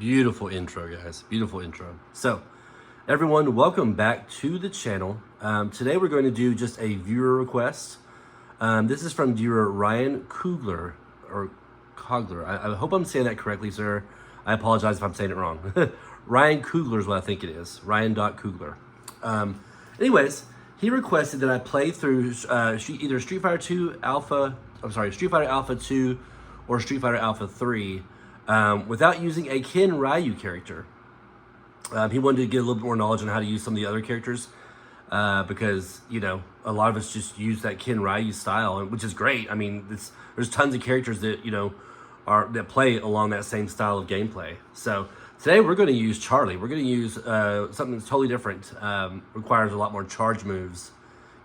Beautiful intro, guys. Beautiful intro. So, everyone, welcome back to the channel. Today we're going to do just a viewer request. This is from viewer Ryan Kugler, or Cogler. I hope I'm saying that correctly, sir. I apologize if I'm saying it wrong. Ryan Kugler is what I think it is. Ryan.Kugler. Anyways, he requested that I play through either Street Fighter 2 Alpha, Street Fighter Alpha 2 or Street Fighter Alpha 3 without using a Ken Ryu character. He wanted to get a little bit more knowledge on how to use some of the other characters because, you know, a lot of us just use that Ken Ryu style, which is great. I mean, there's tons of characters that, you know, that play along that same style of gameplay. So today we're going to use Charlie. We're going to use something that's totally different. Requires a lot more charge moves.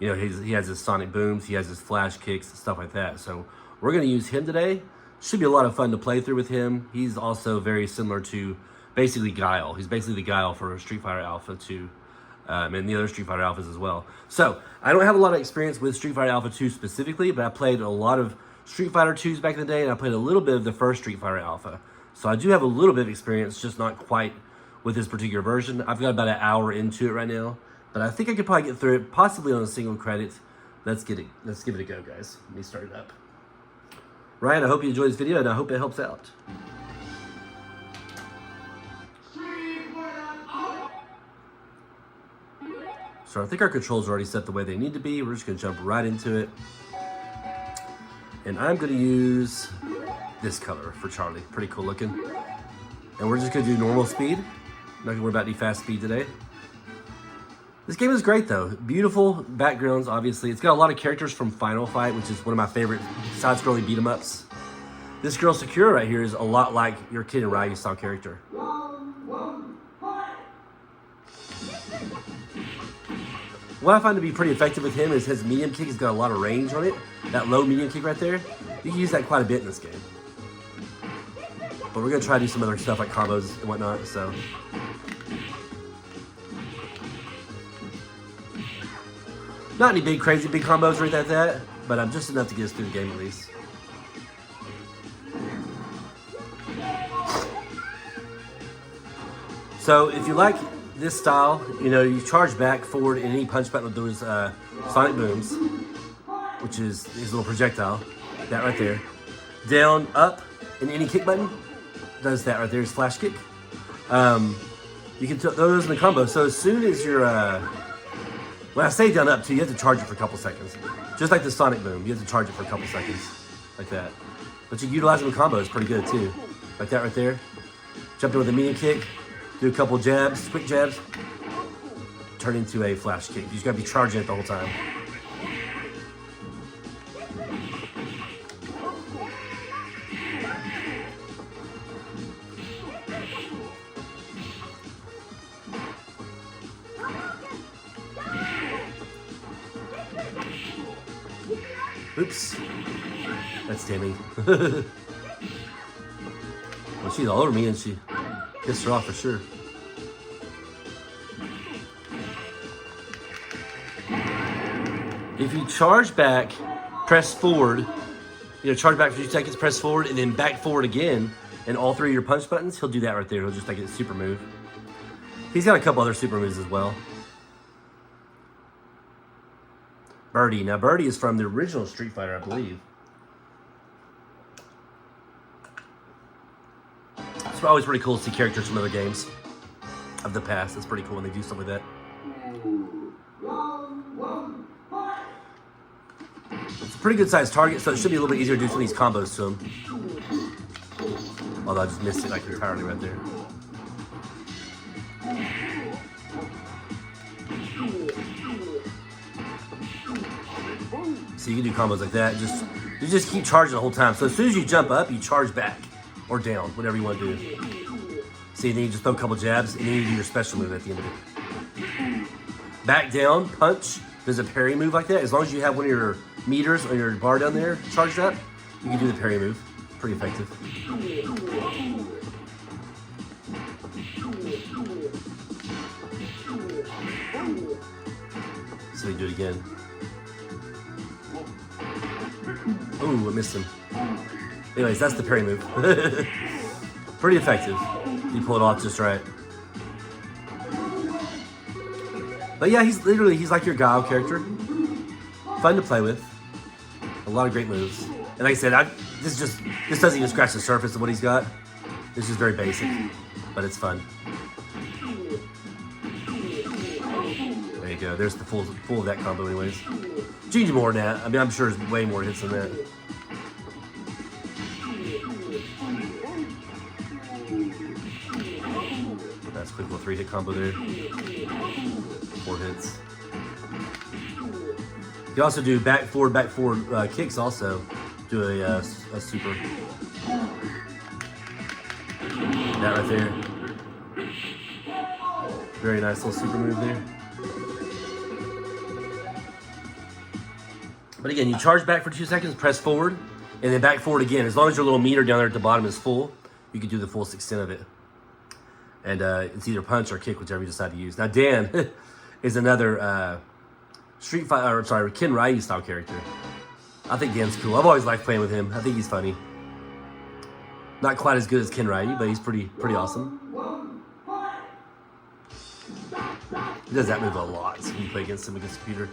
You know, he has his sonic booms, he has his flash kicks, stuff like that. So we're going to use him today. Should be a lot of fun to play through with him. He's also very similar to basically Guile. He's basically the Guile for Street Fighter Alpha 2 and the other Street Fighter Alphas as well. So I don't have a lot of experience with Street Fighter Alpha 2 specifically, but I played a lot of Street Fighter 2s back in the day, and I played a little bit of the first Street Fighter Alpha. So I do have a little bit of experience, just not quite with this particular version. I've got about an hour into it right now, but I think I could probably get through it, possibly on a single credit. Let's give it a go, guys. Let me start it up. Ryan, I hope you enjoyed this video, and I hope it helps out. So I think our controls are already set the way they need to be. We're just going to jump right into it. And I'm going to use this color for Charlie. Pretty cool looking. And we're just going to do normal speed. Not going to worry about any fast speed today. This game is great though. Beautiful backgrounds, obviously. It's got a lot of characters from Final Fight, which is one of my favorite side-scrolling beat-em-ups. This girl Sakura right here is a lot like your Ken Ryu style character. What I find to be pretty effective with him is his medium kick has got a lot of range on it. That low medium kick right there. You can use that quite a bit in this game. But we're going to try to do some other stuff like combos and whatnot, so. Not any crazy big combos or anything like that, but just enough to get us through the game at least. So if you like this style, you know, you charge back, forward, and any punch button with those sonic booms, which is his little projectile, that right there. Down, up, and any kick button does that right there, his flash kick. You can throw those in the combo. So as soon as you're, when I say down, up, too, you have to charge it for a couple seconds. Just like the sonic boom, you have to charge it for a couple seconds, like that. But you utilize them in combo, it's pretty good too. Like that right there. Jump in with a medium kick. Do a couple jabs, quick jabs, turn into a flash kick. You just gotta be charging it the whole time. Oops, that's damning. Well, she's all over me, and she pissed her off for sure. If you charge back, press forward, you know, charge back for 2 seconds, press forward, and then back forward again, and all three of your punch buttons, he'll do that right there. He'll just like a super move. He's got a couple other super moves as well. Birdie. Now, Birdie is from the original Street Fighter, I believe. It's always pretty cool to see characters from other games of the past. It's pretty cool when they do stuff like that. It's a pretty good sized target, so it should be a little bit easier to do some of these combos to him. Although I just missed it like entirely right there. So you can do combos like that. You just keep charging the whole time. So as soon as you jump up, you charge back. Or down, whatever you want to do. See, then you just throw a couple jabs, and then you do your special move at the end of it. Back down, punch. There's a parry move like that. As long as you have one of your meters or your bar down there charged up, you can do the parry move. Pretty effective. So you do it again. Ooh, I missed him. Anyways, that's the parry move. Pretty effective. You pull it off just right. But yeah, he's like your Guile character. Fun to play with. A lot of great moves. And like I said, this doesn't even scratch the surface of what he's got. This is very basic, but it's fun. There you go. There's the full of that combo anyways. You can do more than that. I mean, I'm sure there's way more hits than that. That's a quick little 3-hit combo there. 4 hits. You can also do back forward kicks also. Do a super. That right there. Very nice little super move there. But again, you charge back for 2 seconds, press forward, and then back forward again. As long as your little meter down there at the bottom is full, you can do the full extent of it. And it's either punch or kick, whichever you decide to use. Now, Dan is another Ken Ryu style character. I think Dan's cool. I've always liked playing with him. I think he's funny. Not quite as good as Ken Ryu, but he's pretty awesome. He does that move a lot when you play against him against the computer.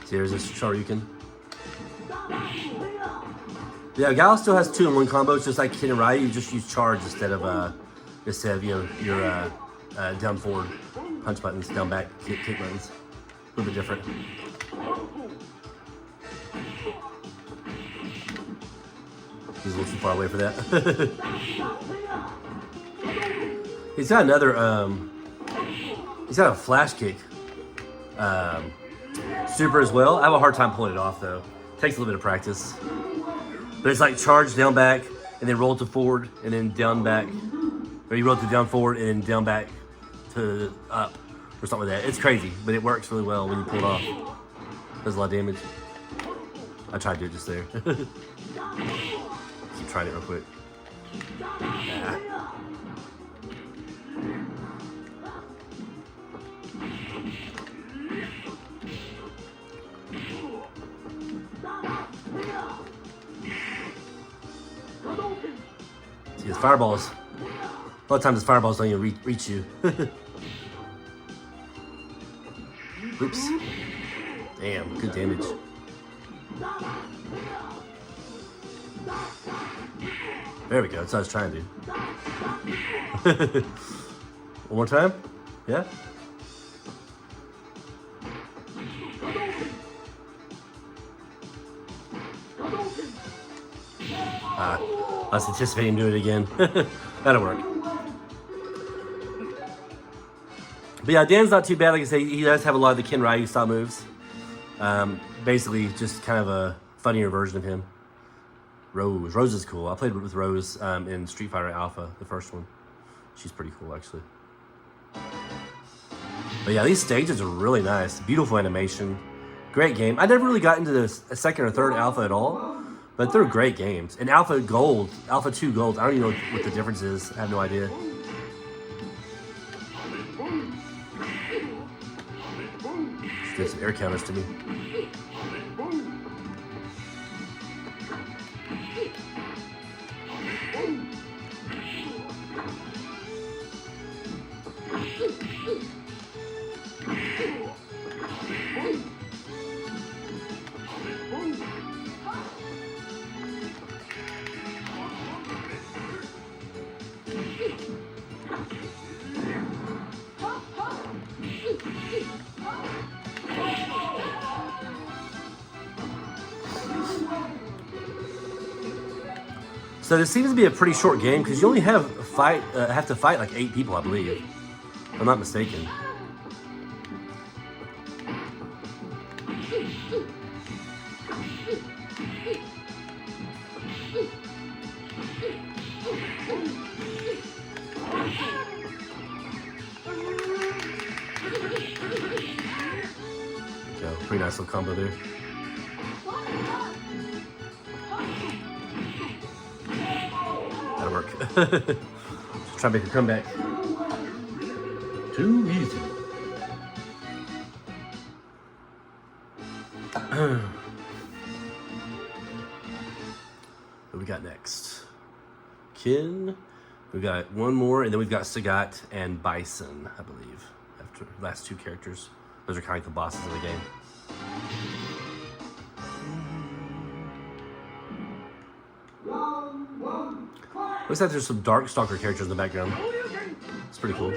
So here's this Shoryuken. Yeah, Guile still has 2-in-1 combos, just like Ken and Ryu. You just use charge instead of your down forward punch buttons, down back kick buttons. A little bit different. He's a little too far away for that. He's got another. He's got a flash kick. Super as well. I have a hard time pulling it off though. Takes a little bit of practice. But it's like charge down back and then roll to forward and then down back. Or you roll to down forward and then down back to up or something like that. It's crazy, but it works really well when you pull it off. Does a lot of damage. I tried to do it just there. Keep trying it real quick. Nah. See, his fireballs. A lot of times his fireballs don't even reach you. Oops. Damn, good damage. There we go, that's what I was trying to do. One more time? Yeah? I was anticipating doing it again. That'll work. But yeah, Dan's not too bad. Like I say, he does have a lot of the Ken Ryu style moves. Basically, just kind of a funnier version of him. Rose is cool. I played with Rose in Street Fighter Alpha, the first one. She's pretty cool, actually. But yeah, these stages are really nice. Beautiful animation. Great game. I never really got into the second or third Alpha at all. But they're great games. And Alpha Gold, Alpha 2 Gold, I don't even know what the difference is. I have no idea. Just did some air counters to me. So this seems to be a pretty short game because you only have to fight like 8 people, I believe. If I'm not mistaken. Go, pretty nice little combo there. That'll work. Just try to make a comeback. Too easy. got next? Kin. We got one more, and then we've got Sagat and Bison, I believe. After the last two characters. Those are kind of like the bosses of the game. Looks like there's some Darkstalker characters in the background. It's pretty cool.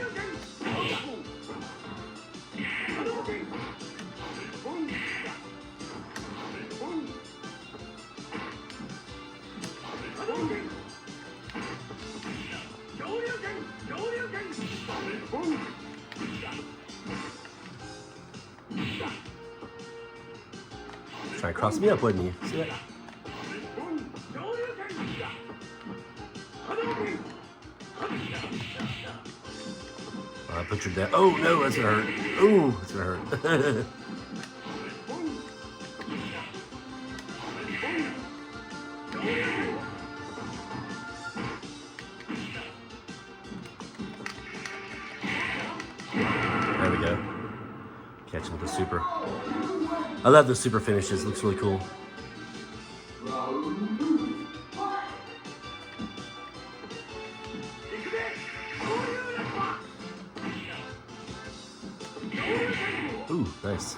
Trying to cross me up, wouldn't you? See that? I put your down. Oh no, that's gonna hurt. Oh, that's gonna hurt. There we go. Catch him with the super. I love the super finishes. Looks really cool. Ooh, nice.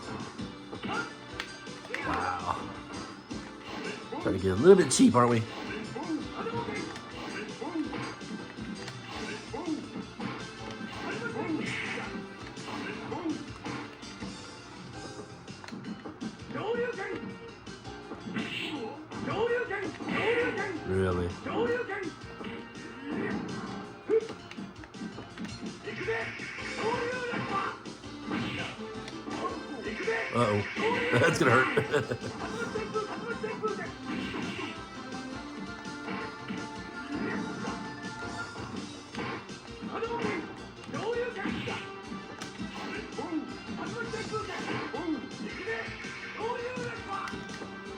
Wow. Trying to get a little bit cheap, aren't we? Really? Uh-oh. That's gonna hurt.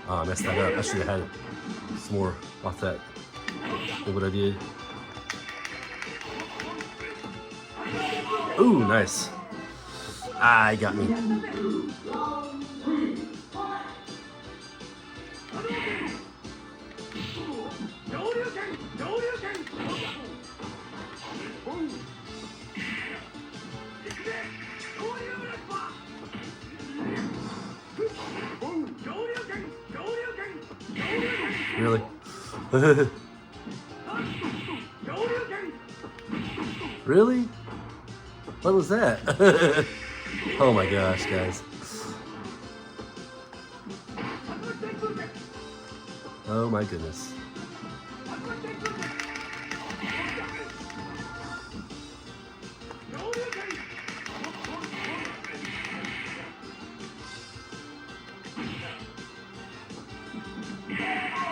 Oh, I messed that up. I should have had some more off that. Look what I did. Ooh, nice. Ah, he got me. Really? Really? What was that? Oh my gosh, guys. Oh my goodness.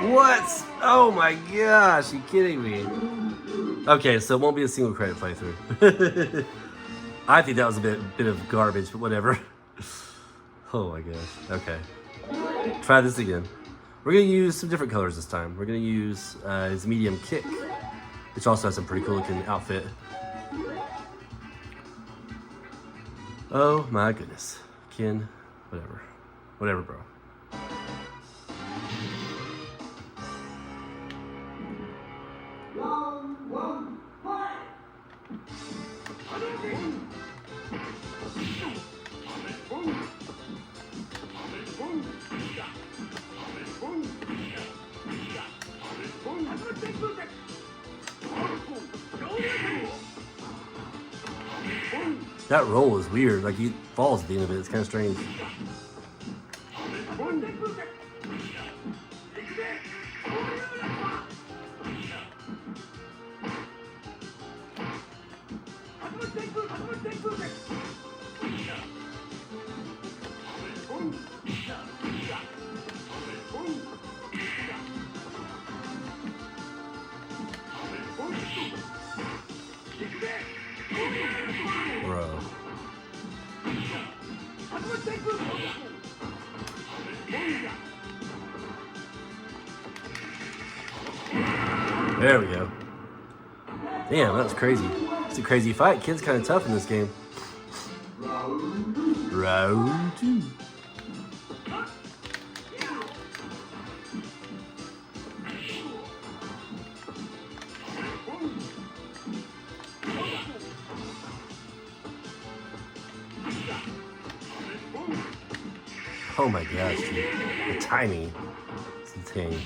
What? Oh my gosh, you kidding me? Okay, so it won't be a single credit playthrough. I think that was a bit of garbage, but whatever. Oh my gosh. Okay. Try this again. We're gonna use some different colors this time. We're gonna use his medium kick, which also has a pretty cool looking outfit. Oh my goodness. Ken, whatever. Whatever, bro. That roll is weird. Like he falls at the end of it. It's kind of strange. Bro. There we go. Damn, that was crazy. It's a crazy fight. Kid's kind of tough in this game. Round two. Oh my gosh, dude. The timing. It's insane.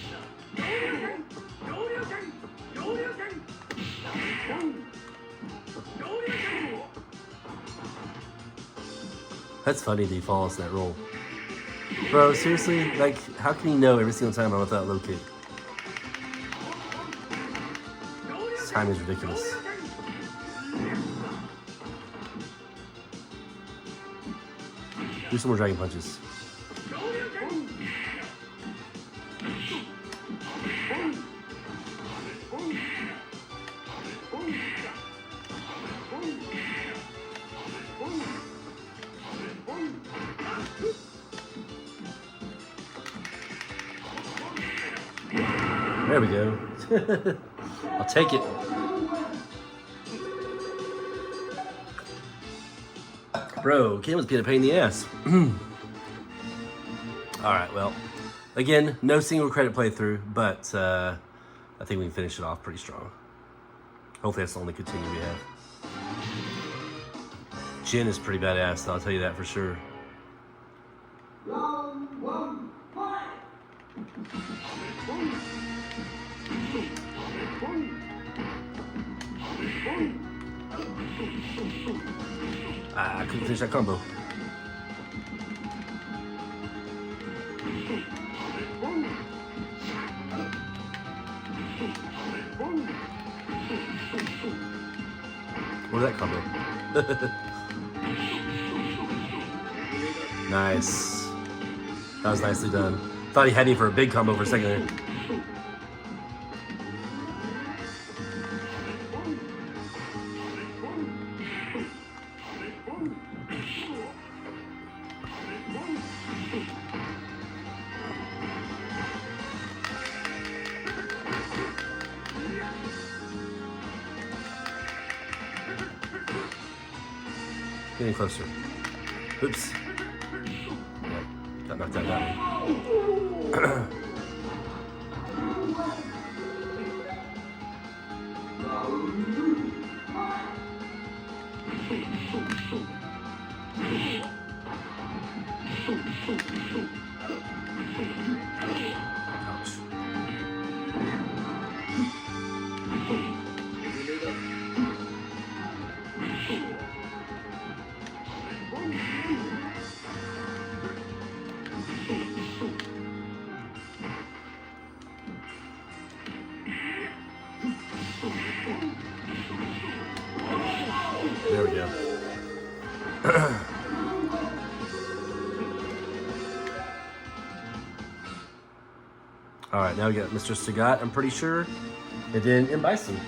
That's funny that he falls in that roll. Bro, seriously? Like, how can you know every single time I'm with that low kick? This time is ridiculous. Do some more dragon punches. There we go. I'll take it. Bro, Kim was being a pain in the ass. Alright, well, again, no single credit playthrough, but I think we can finish it off pretty strong. Hopefully that's the only continue we have. Jin is pretty badass, though, I'll tell you that for sure. Round one, fight! I couldn't finish that combo. What was that combo? Nice. That was nicely done. Thought he had me for a big combo for a second there. Getting closer. Oops. Yeah, got knocked out that one. Ouch. There we go. All right, now we got Mr. Sagat, I'm pretty sure, and then M. Bison.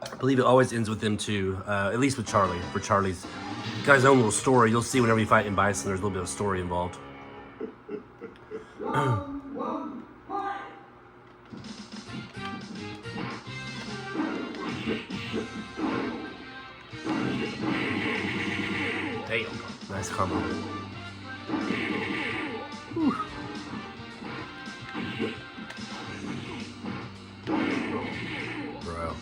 I believe it always ends with them two, at least with Charlie. For Charlie's got his own little story. You'll see whenever you fight M. Bison, there's a little bit of story involved. Round one, fight! Damn, nice combo. Whew. Bro.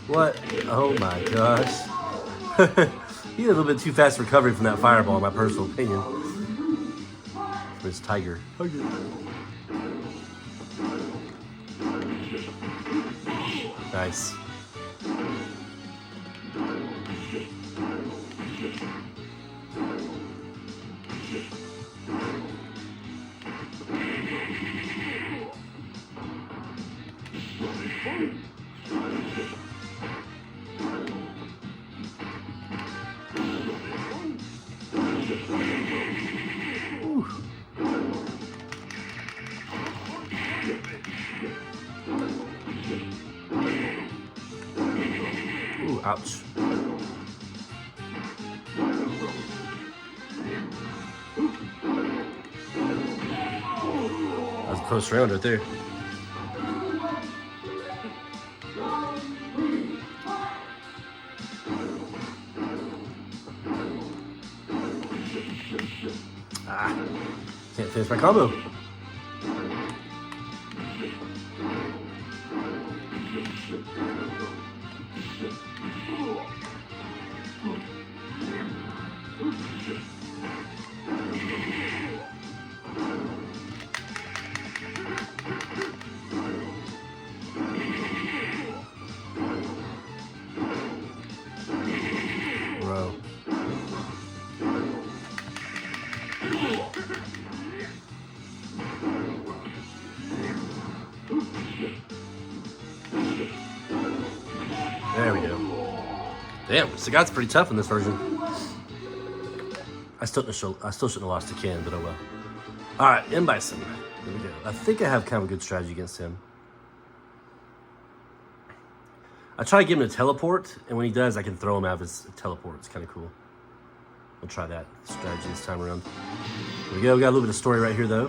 What? Oh my gosh. He had a little bit too fast recovery from that fireball, in my personal opinion. This tiger. Nice. Ooh, ouch. Close round right there. Ah, can't finish my combo. Bro. There we go. Damn, Sagat's pretty tough in this version. I still shouldn't have lost to Ken, but oh well. Alright, M. Bison. Here we go. I think I have kind of a good strategy against him. I try to give him a teleport, and when he does, I can throw him out of his teleport. It's kind of cool. We'll try that strategy this time around. Here we go. We got a little bit of story right here, though.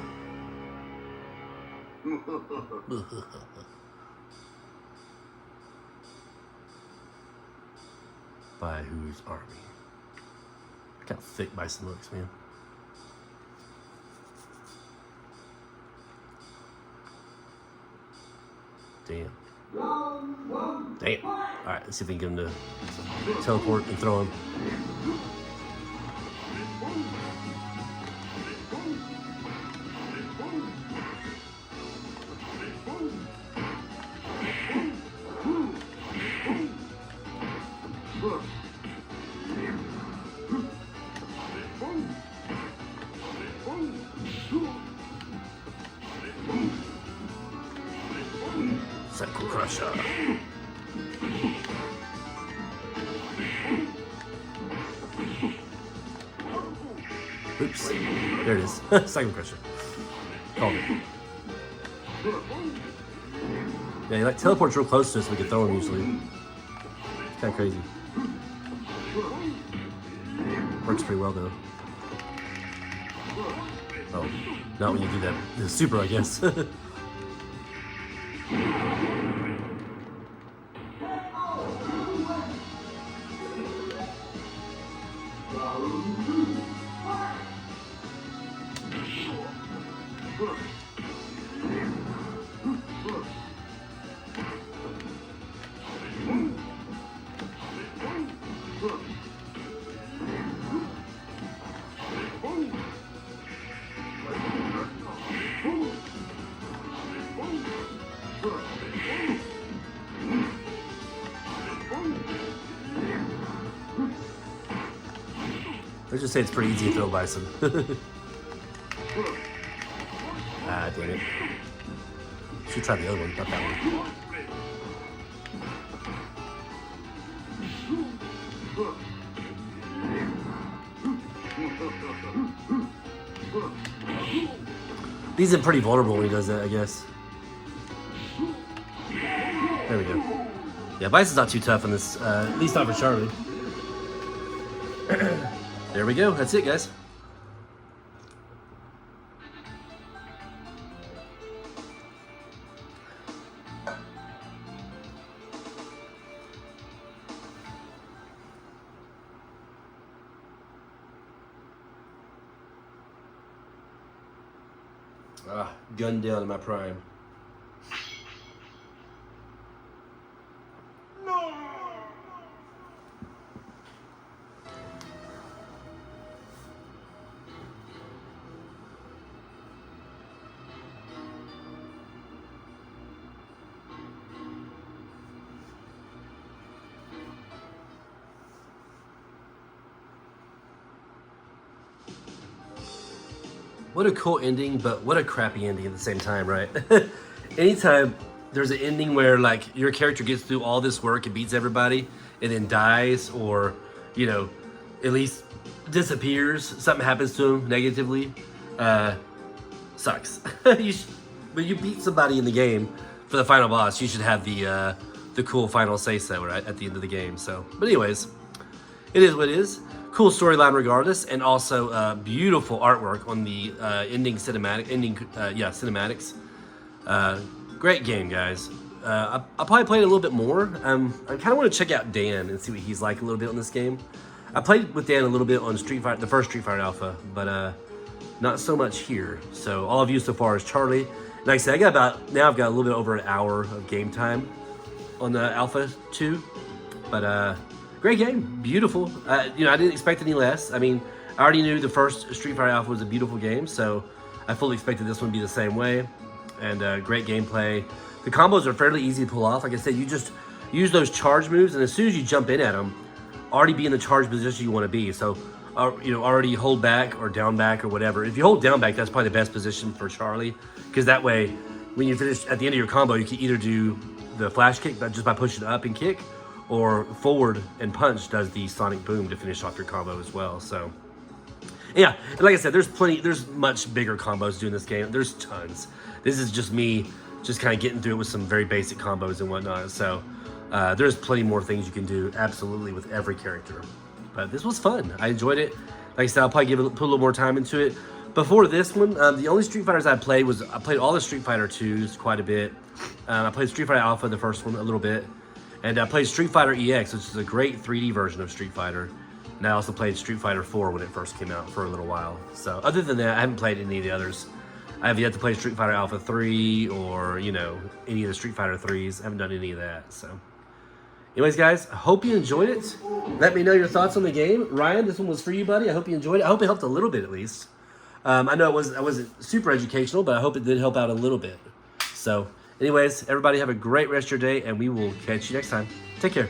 By whose army? Look how thick Bison looks, man. Damn. Damn. Alright, let's see if we can get him to teleport and throw him. Psycho Crusher. Oops. There it is. Psycho Crusher. Called it. Yeah, he like teleports real close to us, we can throw him usually. It's kind of crazy. Works pretty well though. Oh, not when you do that. The super, I guess. Let's just say it's pretty easy to throw Bison. Ah, damn it. Should try the other one, not that one. He's pretty vulnerable when he does that, I guess. There we go. Yeah, Bison's not too tough in this, at least not for Charlie. There we go. That's it, guys. Gunned down in my prime. What a cool ending, but what a crappy ending at the same time, right? Anytime there's an ending where like your character gets through all this work and beats everybody and then dies, or, you know, at least disappears, something happens to him negatively, sucks. When you beat somebody in the game for the final boss, you should have the cool final say-so right at the end of the game. So, but anyways, it is what it is. Cool storyline regardless, and also beautiful artwork on the cinematics. Great game, guys. I'll probably play it a little bit more. I kind of want to check out Dan and see what he's like a little bit on this game. I played with Dan a little bit on Street Fighter, the first Street Fighter Alpha, but not so much here. So all I've used so far is Charlie. And like I said, I've got a little bit over an hour of game time on the Alpha 2. But great game, beautiful. I didn't expect any less. I mean, I already knew the first Street Fighter Alpha was a beautiful game, so I fully expected this one to be the same way. And great gameplay. The combos are fairly easy to pull off. Like I said, you just use those charge moves, and as soon as you jump in at them, already be in the charge position you want to be. So, already hold back or down back or whatever. If you hold down back, that's probably the best position for Charlie, because that way, when you finish at the end of your combo, you can either do the flash kick just by pushing up and kick, or forward and punch does the sonic boom to finish off your combo as well. So, yeah, and like I said, there's much bigger combos doing this game. There's tons. This is just me just kind of getting through it with some very basic combos and whatnot. So there's plenty more things you can do absolutely with every character. But this was fun. I enjoyed it. Like I said, I'll probably put a little more time into it. Before this one, the only Street Fighters I played all the Street Fighter 2s quite a bit. I played Street Fighter Alpha, the first one, a little bit. And I played Street Fighter EX, which is a great 3D version of Street Fighter. And I also played Street Fighter 4 when it first came out for a little while. So other than that, I haven't played any of the others. I have yet to play Street Fighter Alpha 3 or, any of the Street Fighter 3s. I haven't done any of that, so. Anyways, guys, I hope you enjoyed it. Let me know your thoughts on the game. Ryan, this one was for you, buddy. I hope you enjoyed it. I hope it helped a little bit, at least. I know I wasn't super educational, but I hope it did help out a little bit. So, anyways, everybody have a great rest of your day, and we will catch you next time. Take care.